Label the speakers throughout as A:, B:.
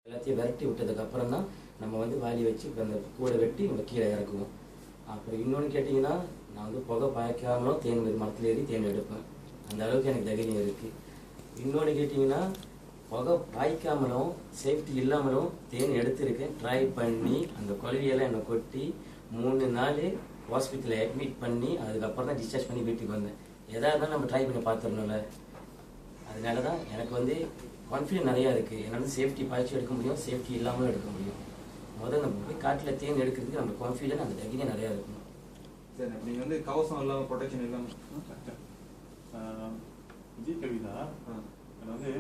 A: எல்லாத்தையும் விரட்டி விட்டதுக்கப்புறம் தான் நம்ம வந்து வாலி வச்சு அந்த கூடை வெட்டி நம்ம கீழே இறக்குவோம். அப்புறம் இன்னொன்று கேட்டிங்கன்னா, நான் வந்து புகை பாய்க்காமலும் தேன் மரத்தில் ஏறி தேன் எடுப்பேன். அந்த அளவுக்கு எனக்கு தைரியம் இருக்குது. இன்னொன்று கேட்டிங்கன்னா, புகை பாய்க்காமலும் சேஃப்டி இல்லாமலும் தேன் எடுத்திருக்கேன். ட்ரை பண்ணி அந்த குழவியெல்லாம் என்னை கொட்டி 3 நாள் ஹாஸ்பிட்டலில் அட்மிட் பண்ணி அதுக்கப்புறம் தான் டிஸ்சார்ஜ் பண்ணி வீட்டுக்கு வந்தேன். எதாக இருந்தாலும் நம்ம ட்ரை பண்ணி பார்த்துடணும்ல. அதனால தான் எனக்கு வந்து கான்ஃபிடென்ட் நிறையா இருக்குது. என்னால் வந்து சேஃப்டி பாய்ச்சி எடுக்க முடியும், சேஃப்டி இல்லாமலும் எடுக்க முடியும். முதல்ல நம்ம போய் காட்டில் தேன் எடுக்கிறதுக்கு நம்ம கான்ஃபிடென்ட் அந்த தைரியம் நிறையா இருக்கணும்.
B: சரி, நீங்கள் வந்து கவசம் இல்லாமல் ப்ரொடெக்ஷன் இல்லாமல்
C: விஜய் கவிதா அதில் வந்து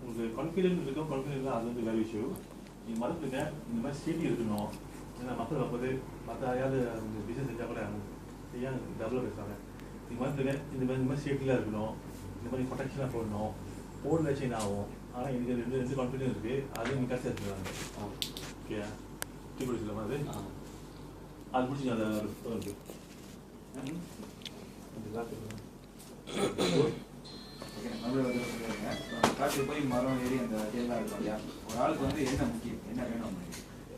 C: உங்களுக்கு கான்ஃபிடென்ட் இருக்கும், கான்ஃபிடென்ட் இல்லை, அது வந்து வேறு விஷயம். நீங்கள் மறந்துடுங்க, இந்த மாதிரி ஸ்டேட்டி இருக்கணும். ஏன்னா மக்கள் வரும்போது மற்ற யாராவது அந்த பிஸ்னஸ் செஞ்சால் கூட ஏன் டெவலப் பேசுகிறாங்க. நீங்கள் மறந்துடுங்க, இந்த மாதிரி ஸ்டேட்டிலாம் இருக்கணும், இந்த மாதிரி ப்ரொடெக்ஷனாக போடணும். போர்டில் வச்சு என்ன ஆகும். ஆனால் எனக்கு ரெண்டு கான்ஃபிடென்ட் இருக்குது, அது நீங்கள் கரெக்டாக எடுத்துக்கிறாங்க. ஓகே, டீ பிடிச்சலாமா? அது பிடிச்சி அதை இருக்குது.
B: காட்டுக்கு போய் மரம் ஏறி அந்த தேர்லாம் இருக்கும் இல்லையா, ஒரு ஆளுக்கு வந்து என்ன முக்கியம், என்ன வேணும்?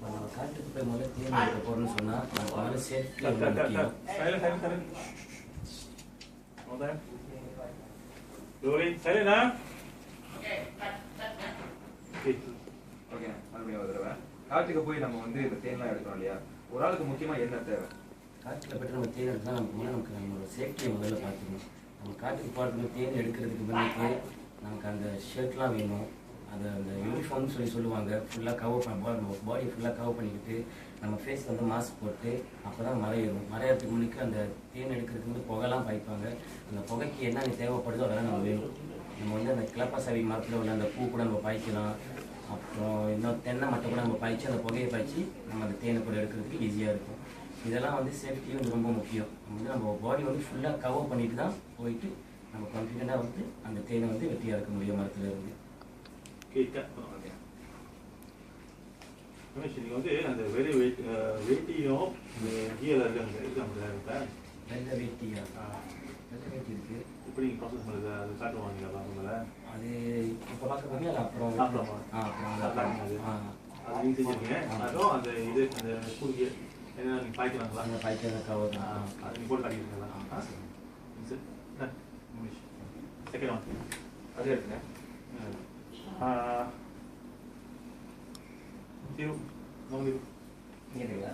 A: நம்ம காட்டுக்கு போய் முதல்ல தேன் எடுக்க போகிறோம்னு சொன்னால் நம்ம முதல்ல சேஃப்டி முக்கியம்.
B: ஓகே, மறுபடியும் ஒரு தடவை காட்டுக்கு போய் நம்ம வந்து இந்த தேன்லாம் எடுக்கிறோம் இல்லையா, ஒரு ஆளுக்கு முக்கியமாக என்ன தேவை?
A: காட்டில் போய்ட்டு நம்ம தேன் எடுத்தால் நமக்கு நம்மளோட சேஃப்டியை முதல்ல பார்த்துக்கணும். நம்ம காட்டுக்கு போகிறதுக்கு தேன் எடுக்கிறதுக்கு முன்னாடி நமக்கு அந்த ஷர்ட்லாம் வேணும். அது அந்த யூனிஃபார்ம்னு சொல்லுவாங்க. ஃபுல்லாக கவர் நம்ம பாடி ஃபுல்லாக கவர் பண்ணிக்கிட்டு நம்ம ஃபேஸ் வந்து மாஸ்க் போட்டு அப்போ தான் மறையிடும். மறையிறதுக்கு முன்னாடி அந்த தேன் எடுக்கிறதுக்கு வந்து புகைலாம் பாய்ப்பாங்க. அந்த புகைக்கு என்ன தேவைப்படுதோ அதெல்லாம் நம்ம வேணும். நம்ம வந்து அந்த கிளப்பாசாவி மரத்தில் உள்ள அந்த பூ கூட நம்ம பாய்க்கலாம். அப்புறம் இன்னும் தென்னை மட்டை கூட நம்ம பாய்ச்சி அந்த புகையை பாய்ச்சி நம்ம அந்த தேனை கூட எடுக்கிறதுக்கு ஈஸியாக இருக்கும். இதெல்லாம் வந்து சேஃப்டியும் வந்து ரொம்ப முக்கியம். நம்ம பாடி வந்து ஃபுல்லாக கவர் பண்ணிட்டு தான் போயிட்டு நம்ம கான்ஃபிடென்ட்டாக வந்து அந்த தேனை வந்து வெட்டியாக இருக்க முடியும் மரத்தில் இருந்து.
C: நீங்கள் வந்து அந்த வெரி வேட்டியும் கீழே இருக்காங்க
A: வெள்ளை வேட்டியா? வெள்ளை வேட்டி இருக்குது.
C: எப்படி நீங்கள் ப்ராசஸ் பண்ணுறது அது காட்டுவாங்க அவங்கள?
A: அது இப்போ பார்க்க போய் அது அப்புறம்
C: அது நீங்கள் செஞ்சுருக்கீங்க. அதுவும் அந்த இது அந்த ஸ்கூலுக்கு என்ன நீங்கள் பாய்க்கிறாங்களா?
A: அந்த பாய்க்கிற கவர்
C: அது நீங்கள் போட்டு காட்டிக்கிறீங்களா? செகண்ட் ஒன்
B: அது எடுத்துங்க.
C: தீரு நோங்க
A: இங்கேங்களா?